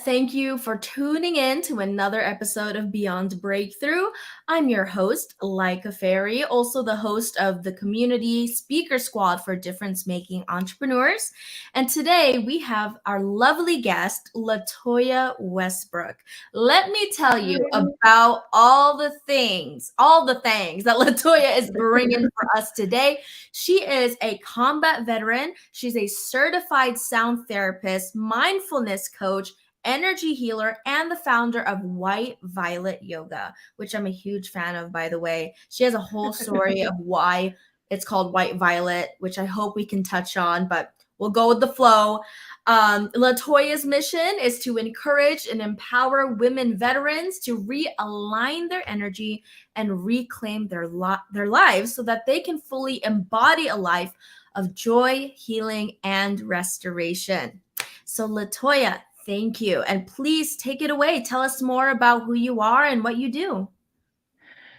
thank you for tuning in to another episode of Beyond Breakthrough. I'm your host, Laika Ferry, also the host of the Community Speaker Squad for Difference Making Entrepreneurs. And today we have our lovely guest, LaToya Westbrook. Let me tell you about all the things that LaToya is bringing for us today. She is a combat veteran. She's a certified sound therapist, mindfulness coach, energy healer, and the founder of White Violet Yoga, which I'm a huge fan of, by the way. She has a whole story of why it's called White Violet, which I hope we can touch on, but we'll go with the flow. LaToya's mission is to encourage and empower women veterans to realign their energy and reclaim their lives so that they can fully embody a life of joy, healing, and restoration. So, LaToya, thank you. And please take it away. Tell us more about who you are and what you do.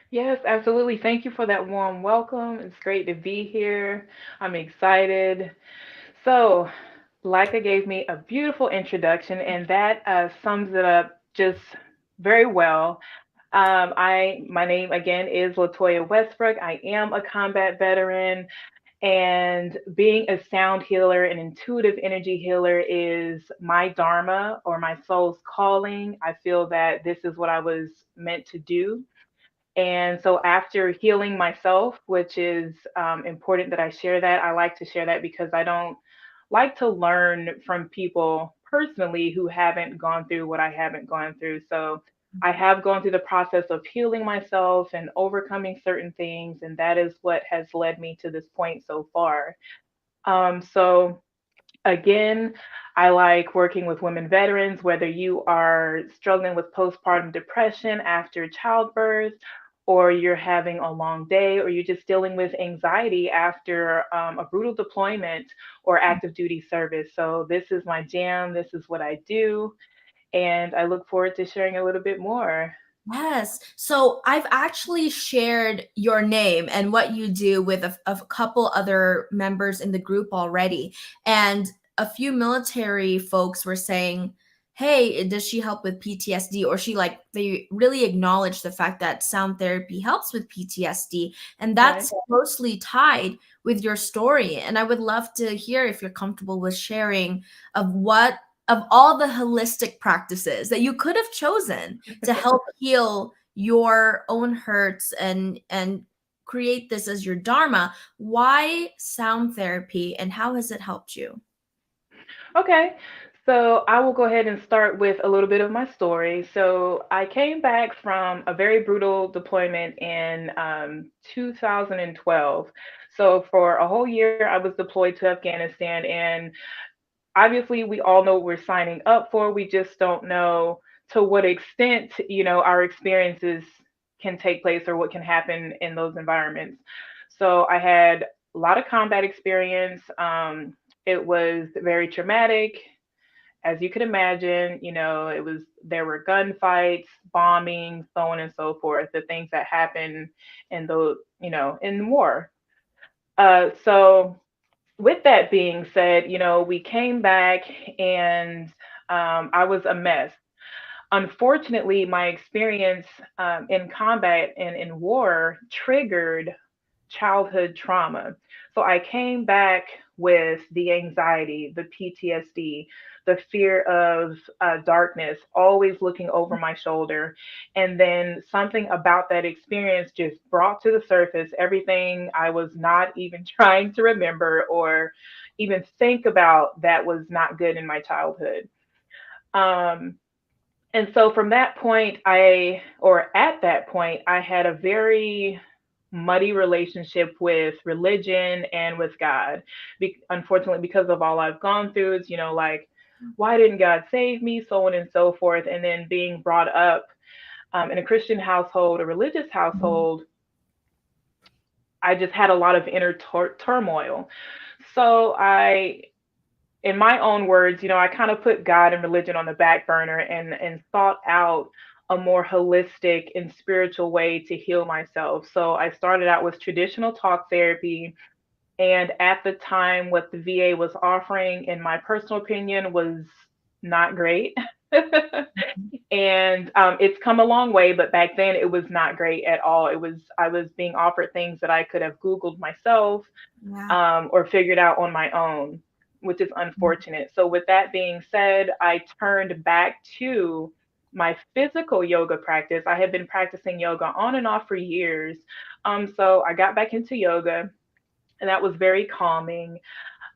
Yes, absolutely. Thank you for that warm welcome. It's great to be here. I'm excited. So, Leica gave me a beautiful introduction, and that sums it up just very well. My name again is LaToya Westbrook. I am a combat veteran, and being a sound healer and intuitive energy healer is my dharma or my soul's calling. I feel that this is what I was meant to do. And so, after healing myself, which is important that I share that, I like to share that because I don't like to learn from people personally who haven't gone through what I haven't gone through. So, I have gone through the process of healing myself and overcoming certain things, and that is what has led me to this point so far. So, again, I like working with women veterans, whether you are struggling with postpartum depression after childbirth, or you're having a long day, or you're just dealing with anxiety after a brutal deployment or active duty service. So, this is my jam. This is what I do. And I look forward to sharing a little bit more. Yes. So I've actually shared your name and what you do with a couple other members in the group already. And a few military folks were saying, hey, does she help with PTSD? Or they really acknowledge the fact that sound therapy helps with PTSD. And Right. that's closely tied with your story. And I would love to hear if you're comfortable with sharing of all the holistic practices that you could have chosen to help heal your own hurts and create this as your dharma. Why sound therapy and how has it helped you? Okay, so I will go ahead and start with a little bit of my story. So I came back from a very brutal deployment in 2012. So for a whole year, I was deployed to Afghanistan, and obviously, we all know what we're signing up for. We just don't know to what extent, our experiences can take place or what can happen in those environments. So I had a lot of combat experience. It was very traumatic, as you could imagine. There were gunfights, bombings, so on and so forth. The things that happen in in war. So with that being said, we came back, and I was a mess. Unfortunately, my experience in combat and in war triggered childhood trauma. So I came back with the anxiety, the PTSD, the fear of darkness, always looking over my shoulder. And then something about that experience just brought to the surface everything I was not even trying to remember or even think about that was not good in my childhood. Um, and so from that point, or at that point, I had a very muddy relationship with religion and with God. Unfortunately, because of all I've gone through, it's, like, why didn't God save me? So on and so forth. And then being brought up in a Christian household, a religious household, I just had a lot of inner turmoil. So in my own words, I kind of put God and religion on the back burner and sought out a more holistic and spiritual way to heal myself. So I started out with traditional talk therapy. And at the time, what the VA was offering, in my personal opinion, was not great. And it's come a long way, but back then it was not great at all. I was being offered things that I could have Googled myself, Yeah. or figured out on my own, which is unfortunate. So, with that being said, I turned back to my physical yoga practice. I had been practicing yoga on and off for years. So, I got back into yoga, and that was very calming.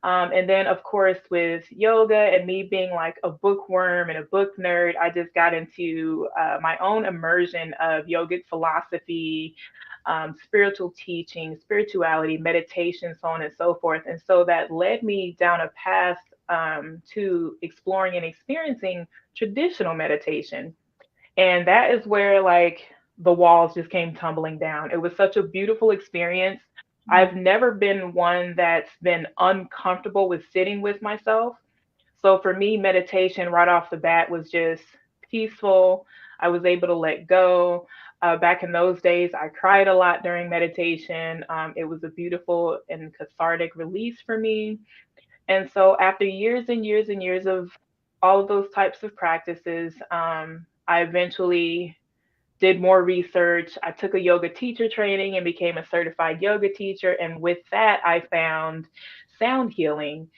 And then, of course, with yoga and me being like a bookworm and a book nerd, I just got into my own immersion of yogic philosophy, spiritual teaching, spirituality, meditation, so on and so forth. And so that led me down a path to exploring and experiencing traditional meditation. And that is where like the walls just came tumbling down. It was such a beautiful experience. I've never been one that's been uncomfortable with sitting with myself. So for me, meditation right off the bat was just peaceful. I was able to let go. Back in those days, I cried a lot during meditation. It was a beautiful and cathartic release for me. And so after years and years and years of all of those types of practices, I eventually did more research. I took a yoga teacher training and became a certified yoga teacher. And with that, I found sound healing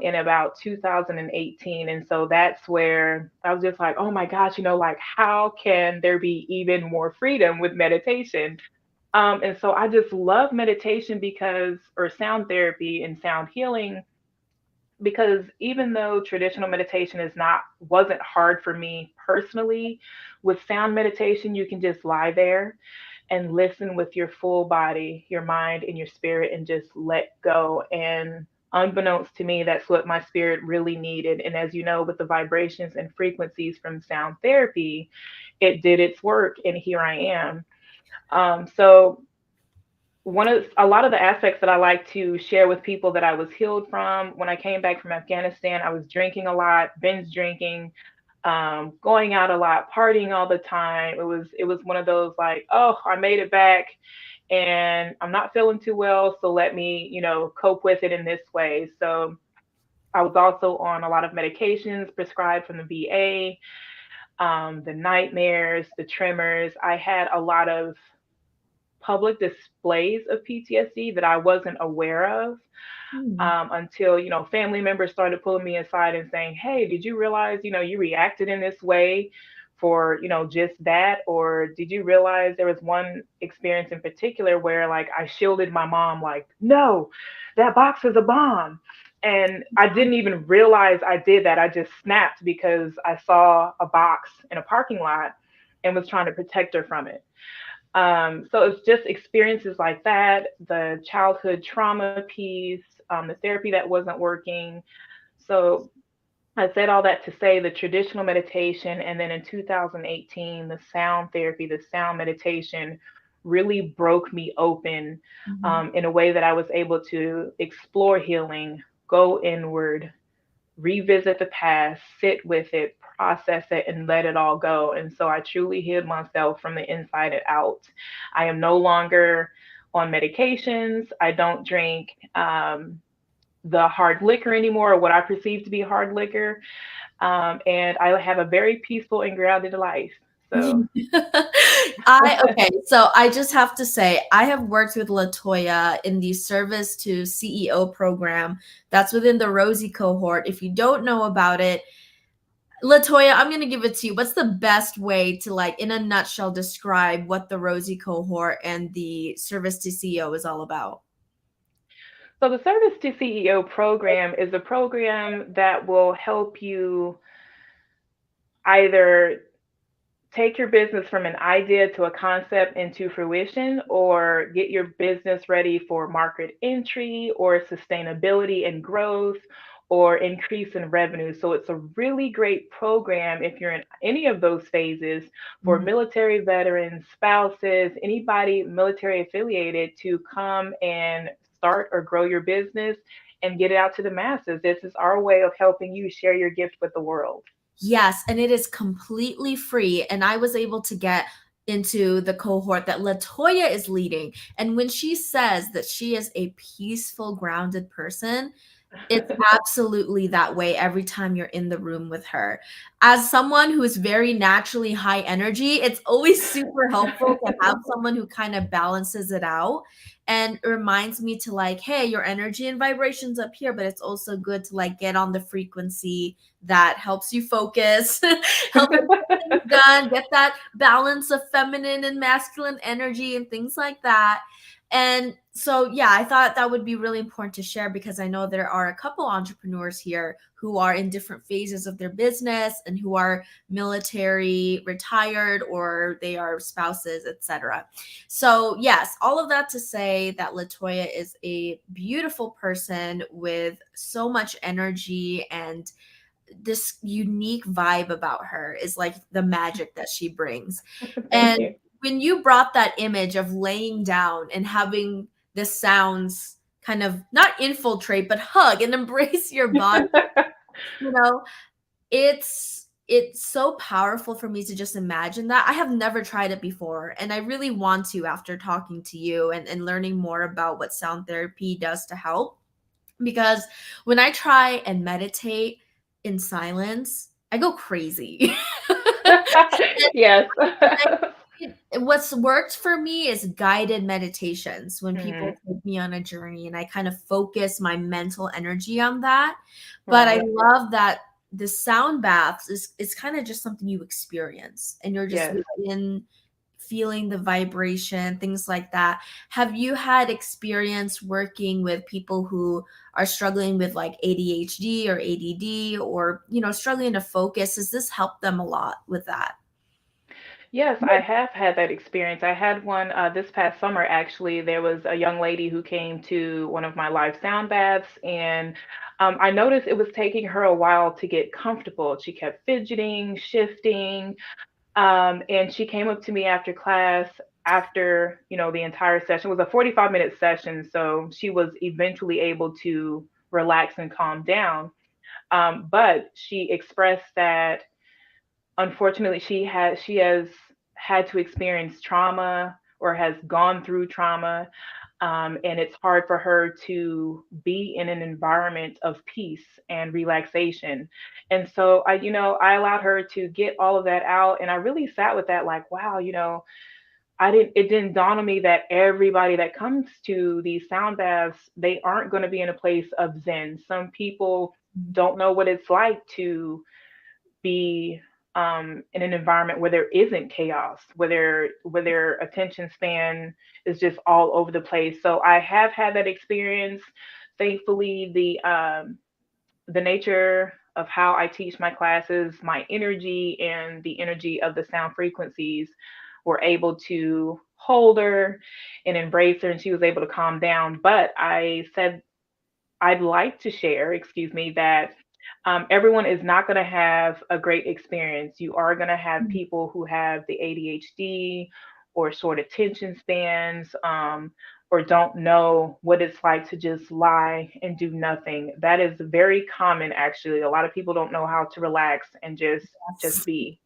in about 2018. And so that's where I was just like, oh my gosh, like how can there be even more freedom with meditation? And so I just love meditation because, or sound therapy and sound healing, because even though traditional meditation wasn't hard for me personally, with sound meditation you can just lie there and listen with your full body, your mind and your spirit, and just let go. And unbeknownst to me, that's what my spirit really needed. And as you know, with the vibrations and frequencies from sound therapy, it did its work, and here I am. So one of a lot of the aspects that I like to share with people that I was healed from when I came back from Afghanistan, I was drinking a lot, binge drinking, going out a lot, partying all the time. It was one of those like, oh, I made it back and I'm not feeling too well, so let me, cope with it in this way. So I was also on a lot of medications prescribed from the VA, the nightmares, the tremors. I had a lot of public displays of PTSD that I wasn't aware of, until family members started pulling me aside and saying, "Hey, did you realize you reacted in this way for just that, or did you realize there was one experience in particular where like I shielded my mom, like, no, that box is a bomb." And I didn't even realize I did that. I just snapped because I saw a box in a parking lot and was trying to protect her from it. So it's just experiences like that, the childhood trauma piece, the therapy that wasn't working. So I said all that to say the traditional meditation, and then in 2018, the sound therapy, the sound meditation really broke me open, in a way that I was able to explore healing, go inward, revisit the past, sit with it, process it, and let it all go. And so I truly healed myself from the inside and out. I am no longer on medications. I don't drink the hard liquor anymore, or what I perceive to be hard liquor. And I have a very peaceful and grounded life. So, Okay, so I just have to say, I have worked with LaToya in the Service to CEO program that's within the Rosie cohort. If you don't know about it, LaToya, I'm going to give it to you. What's the best way to, like, in a nutshell, describe what the Rosie cohort and the Service to CEO is all about? so the Service to CEO program is a program that will help you either take your business from an idea to a concept into fruition, or get your business ready for market entry or sustainability and growth or increase in revenue. So it's a really great program if you're in any of those phases, for Mhm. military veterans, spouses, anybody military affiliated, to come and start or grow your business and get it out to the masses. This is our way of helping you share your gift with the world. Yes, and it is completely free. And I was able to get into the cohort that LaToya is leading. And when she says that she is a peaceful, grounded person, It's absolutely that way every time you're in the room with her. As someone who is very naturally high energy, it's always super helpful to have someone who kind of balances it out and reminds me to like, hey, your energy and vibrations up here, but it's also good to like get on the frequency that helps you focus, help you get things done, get that balance of feminine and masculine energy and things like that. And so, yeah, I thought that would be really important to share because I know there are a couple entrepreneurs here who are in different phases of their business and who are military retired or they are spouses, etc. So, yes, all of that to say that LaToya is a beautiful person with so much energy, and this unique vibe about her is like the magic that she brings. Thank And you. when you brought that image of laying down and having the sounds kind of not infiltrate but hug and embrace your body, you know, it's so powerful for me to just imagine that. I have never tried it before, and I really want to after talking to you and learning more about what sound therapy does to help. Because when I try and meditate in silence, I go crazy. Yes. What's worked for me is guided meditations when Mhm. people take me on a journey and I kind of focus my mental energy on that. But I Right. love that the sound baths is kind of just something you experience and you're just Yes. in feeling the vibration, things like that. Have you had experience working with people who are struggling with like ADHD or ADD or, struggling to focus? Does this help them a lot with that? Yes, I have had that experience. I had one this past summer, actually. There was a young lady who came to one of my live sound baths, and I noticed it was taking her a while to get comfortable. She kept fidgeting, shifting, and she came up to me after class, after, the entire session. It was a 45-minute session, so she was eventually able to relax and calm down. But she expressed that unfortunately she has had to experience trauma or has gone through trauma, and it's hard for her to be in an environment of peace and relaxation. And so I allowed her to get all of that out, and I really sat with that like, wow, it didn't dawn on me that everybody that comes to these sound baths, they aren't going to be in a place of zen. Some people don't know what it's like to be in an environment where there isn't chaos, where their attention span is just all over the place. So I have had that experience. Thankfully, the nature of how I teach my classes, my energy, and the energy of the sound frequencies were able to hold her and embrace her, and she was able to calm down. But I said I'd like to share, excuse me, that everyone is not going to have a great experience. You are going to have people who have the ADHD or short attention spans, or don't know what it's like to just lie and do nothing. That is very common, actually. A lot of people don't know how to relax and just Yes. be.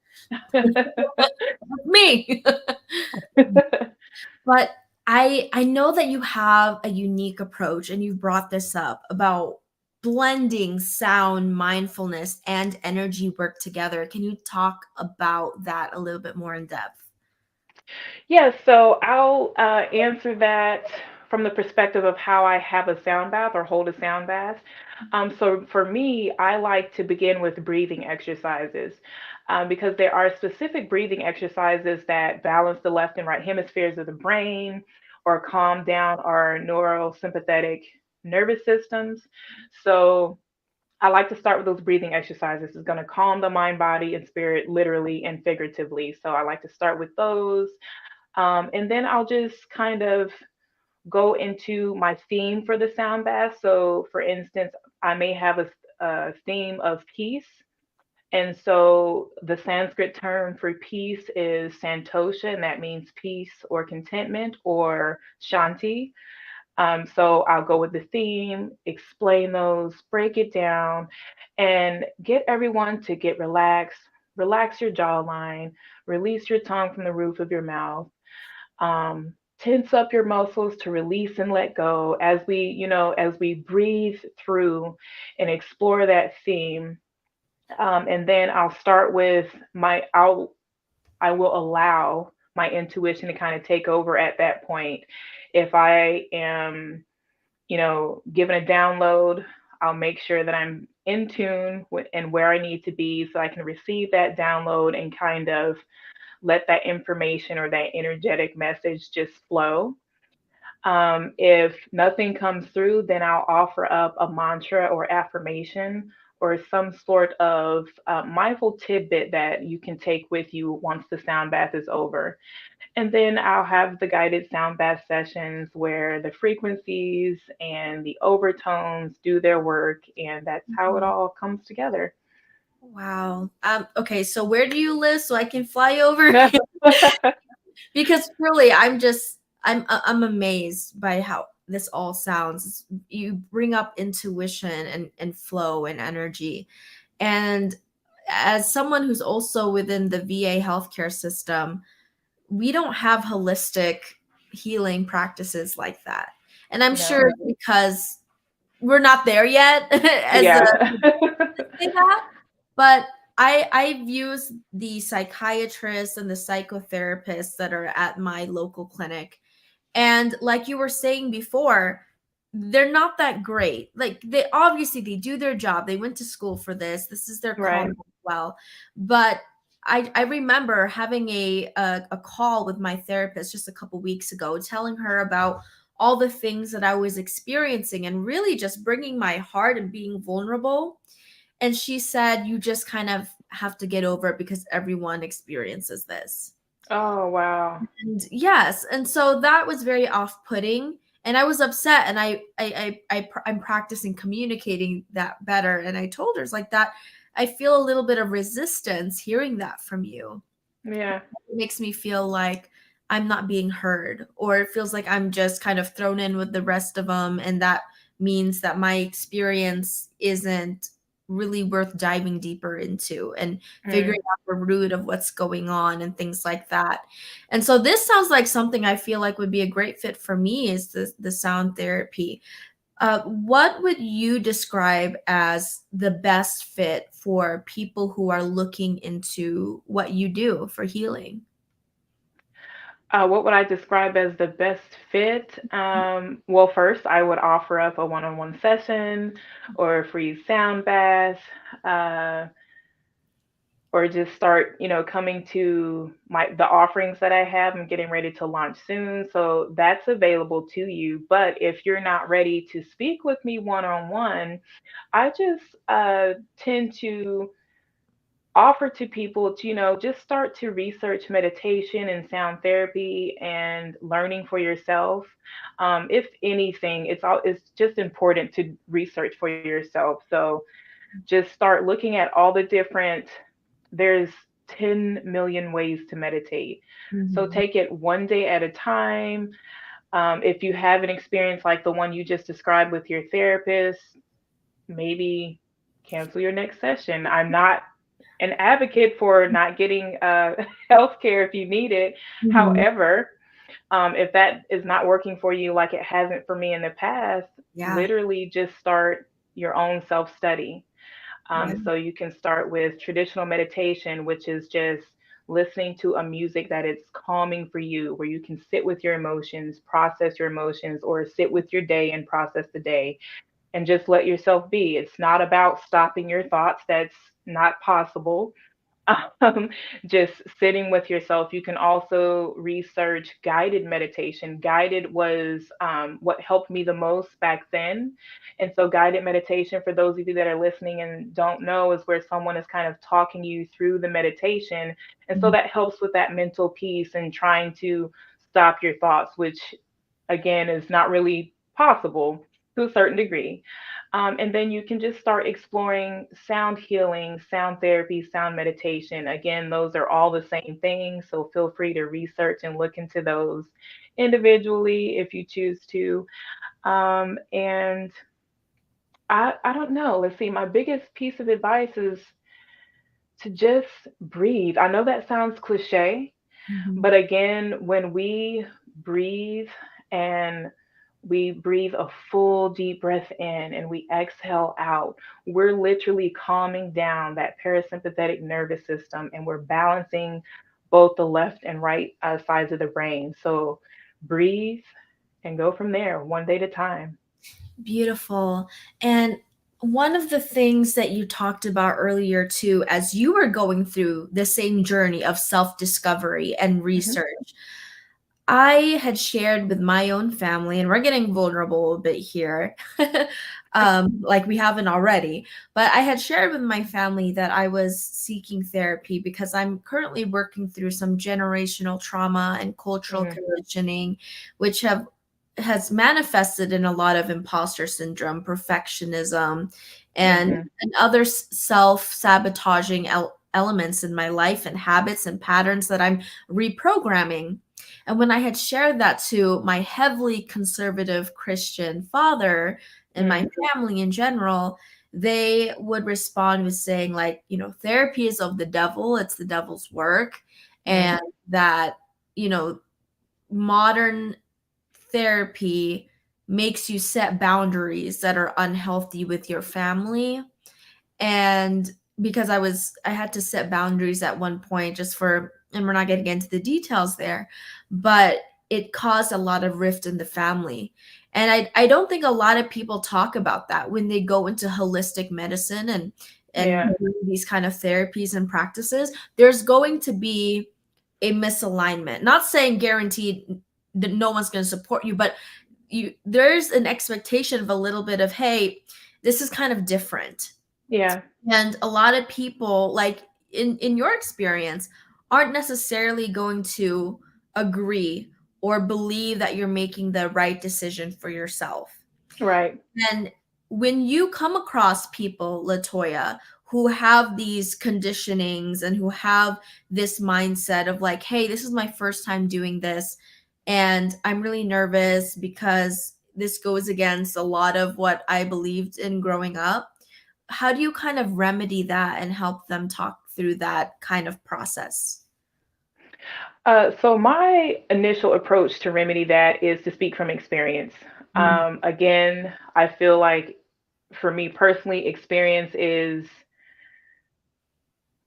Me. But I know that you have a unique approach and you've brought this up about blending sound, mindfulness, and energy work together. Can you talk about that a little bit more in depth? Yes, so I'll answer that from the perspective of how I have a sound bath or hold a sound bath. So for me, I like to begin with breathing exercises, because there are specific breathing exercises that balance the left and right hemispheres of the brain or calm down our neurosympathetic nervous systems. So I like to start with those breathing exercises. It's going to calm the mind, body, and spirit, literally and figuratively. So I like to start with those. And then I'll just kind of go into my theme for the sound bath. So, for instance, I may have a theme of peace. And so the Sanskrit term for peace is santosha, and that means peace or contentment or shanti. So I'll go with the theme, explain those, break it down, and get everyone to get relaxed. Relax your jawline, release your tongue from the roof of your mouth, tense up your muscles to release and let go as we breathe through and explore that theme. And then I'll start with I will allow my intuition to kind of take over at that point. If I am, given a download, I'll make sure that I'm in tune with and where I need to be so I can receive that download and kind of let that information or that energetic message just flow. If nothing comes through, then I'll offer up a mantra or affirmation or some sort of mindful tidbit that you can take with you once the sound bath is over. And then I'll have the guided sound bath sessions where the frequencies and the overtones do their work, and that's how it Mhm. all comes together. Wow. Okay, so where do you live so I can fly over? Because truly, I'm amazed by how this all sounds. You bring up intuition and flow and energy. And as someone who's also within the VA healthcare system, we don't have holistic healing practices like that. And I'm sure No. it's because we're not there yet as a Yeah. say that, but I've used the psychiatrists and the psychotherapists that are at my local clinic, and like you were saying before, they're not that great. Like they do their job. They went to school for this. This is their calling Right. as well. But I remember having a call with my therapist just a couple weeks ago, telling her about all the things that I was experiencing and really just bringing my heart and being vulnerable. And she said, you just kind of have to get over it because everyone experiences this. Oh, wow. And yes, and so that was very off-putting, and I was upset, and I'm practicing communicating that better, and I told her, it's like that, I feel a little bit of resistance hearing that from you. Yeah. It makes me feel like I'm not being heard, or it feels like I'm just kind of thrown in with the rest of them, and that means that my experience isn't really worth diving deeper into and figuring Mm. out the root of what's going on and things like that. And so this sounds like something I feel like would be a great fit for me is the sound therapy. What would you describe as the best fit for people who are looking into what you do for healing? What would I describe as the best fit? Well, first, I would offer up a one-on-one session or a free sound bath, uh, or just start, coming to the offerings that I have. I'm getting ready to launch soon, so that's available to you. But if you're not ready to speak with me one-on-one, I just tend to offer to people to just start to research meditation and sound therapy and learning for yourself. If anything, it's just important to research for yourself. So just start looking at all the different there's 10 million ways to meditate. So Mhm. take it one day at a time. If you have an experience like the one you just described with your therapist, maybe cancel your next session. I'm not an advocate for not getting health care if you need it. Mhm. However, if that is not working for you like it hasn't for me in the past, Yeah. literally just start your own self study. Yeah. So you can start with traditional meditation, which is just listening to a music that is calming for you, where you can sit with your emotions, process your emotions, or sit with your day and process the day and just let yourself be. It's not about stopping your thoughts. That's not possible. um, just sitting with yourself. You can also research guided meditation. Guided was what helped me the most back then. And so, guided meditation, for those of you that are listening and don't know, is where someone is kind of talking you through the meditation. And so, Mhm. that helps with that mental piece and trying to stop your thoughts, which again is not really possible to a certain degree. And then you can just start exploring sound healing, sound therapy, sound meditation. Again, those are all the same thing. So feel free to research and look into those individually if you choose to. And I don't know. Let's see. My biggest piece of advice is to just breathe. I know that sounds cliche, Mhm. but again, when we breathe, and we breathe a full deep breath in and we exhale out, we're literally calming down that parasympathetic nervous system and we're balancing both the left and right sides of the brain. So breathe and go from there, one day at a time. Beautiful. And one of the things that you talked about earlier, too, as you were going through the same journey of self discovery and Hmm. research, I had shared with my own family, and we're getting vulnerable a bit here, like we haven't already. But I had shared with my family that I was seeking therapy because I'm currently working through some generational trauma and cultural Hmm. conditioning, which have has manifested in a lot of imposter syndrome, perfectionism, Hmm. and other self-sabotaging elements in my life and habits and patterns that I'm reprogramming. And when I had shared that to my heavily conservative Christian father and my Hmm. family in general, they would respond with saying, like, therapy is of the devil, it's the devil's work, and Hmm. that, you know, modern therapy makes you set boundaries that are unhealthy with your family. And because I had to set boundaries at one point, just for, and we're not getting into the details there, but it caused a lot of rift in the family. And I don't think a lot of people talk about that when they go into holistic medicine and Yeah. these kind of therapies and practices. There's going to be a misalignment, not saying guaranteed that no one's going to support you, but there's an expectation of a little bit of, hey, this is kind of different. Yeah. And a lot of people, like in your experience, aren't necessarily going to agree or believe that you're making the right decision for yourself. Right. And when you come across people, LaToya, who have these conditionings and who have this mindset of like, hey, this is my first time doing this, and I'm really nervous because this goes against a lot of what I believed in growing up, how do you kind of remedy that and help them talk through that kind of process? So my initial approach to remedy that is to speak from experience. Mm, Again, I feel like for me personally, experience is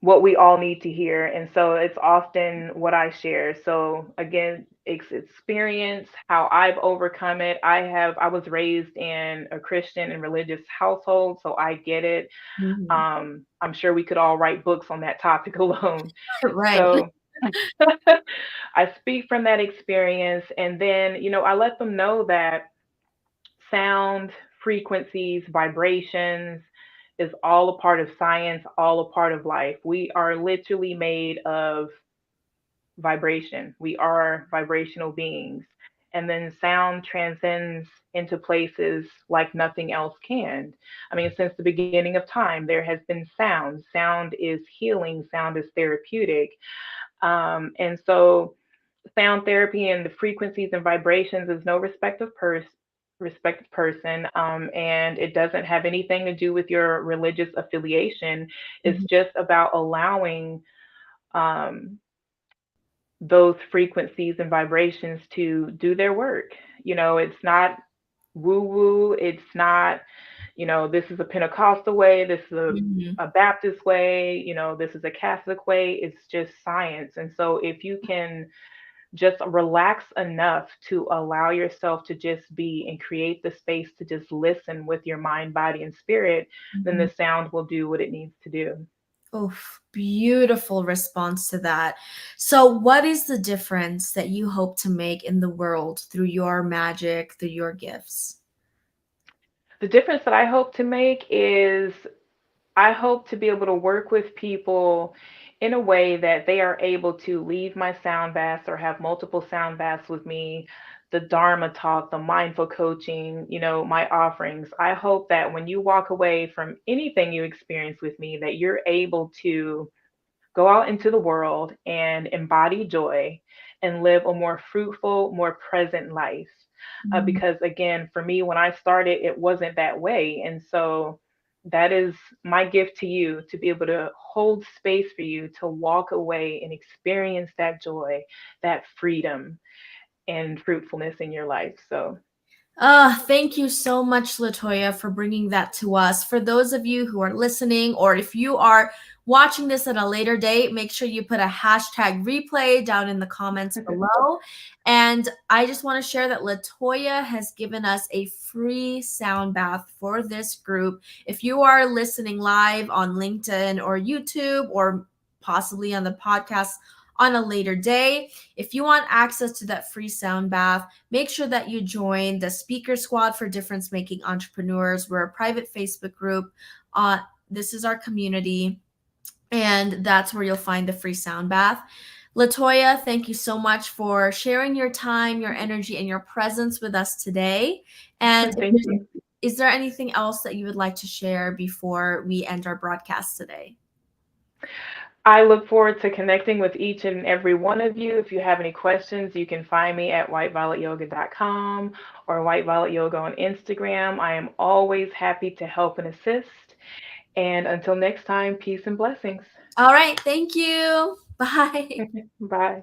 what we all need to hear. And so it's often what I share. So again, it's experience, how I've overcome it. I was raised in a Christian and religious household, so I get it. mhm. I'm sure we could all write books on that topic alone. Right. So I speak from that experience, and then, I let them know that sound, frequencies, vibrations is all a part of science, all a part of life. We are literally made of vibration. We are vibrational beings. And then sound transcends into places like nothing else can. I mean, since the beginning of time, there has been sound. Sound is healing, sound is therapeutic. And so sound therapy and the frequencies and vibrations is no respected person, and it doesn't have anything to do with your religious affiliation. It's Mhm, just about allowing um, those frequencies and vibrations to do their work. It's not woo woo. It's not, this is a Pentecostal way, this is mhm, a Baptist way, this is a Catholic way. It's just science. And so if you can just relax enough to allow yourself to just be and create the space to just listen with your mind, body, and spirit, then mhm. the sound will do what it needs to do. Oh, beautiful response to that. So, what is the difference that you hope to make in the world through your magic, through your gifts? The difference that I hope to make is I hope to be able to work with people in a way that they are able to leave my sound baths or have multiple sound baths with me, the Dharma talk, the mindful coaching, my offerings. I hope that when you walk away from anything you experience with me, that you're able to go out into the world and embody joy and live a more fruitful, more present life. Mhm, Because again, for me, when I started, it wasn't that way. And so that is my gift to you, to be able to hold space for you to walk away and experience that joy, that freedom. and fruitfulness in your life. So Thank you so much, LaToya, for bringing that to us. For those of you who are listening, or if you are watching this at a later date, make sure you put a hashtag replay down in the comments below. And I just want to share that LaToya has given us a free sound bath for this group. If you are listening live on LinkedIn or YouTube, or possibly on the podcast on a later day, if you want access to that free sound bath, make sure that you join the Speaker Squad for Difference Making Entrepreneurs. We're a private Facebook group. This is our community, and that's where you'll find the free sound bath. LaToya, thank you so much for sharing your time, your energy, and your presence with us today. And thank you. is there anything else that you would like to share before we end our broadcast today? I look forward to connecting with each and every one of you. If you have any questions, you can find me at whitevioletyoga.com or White Violet Yoga on Instagram. I am always happy to help and assist. And until next time, peace and blessings. All right. Thank you. Bye. Bye.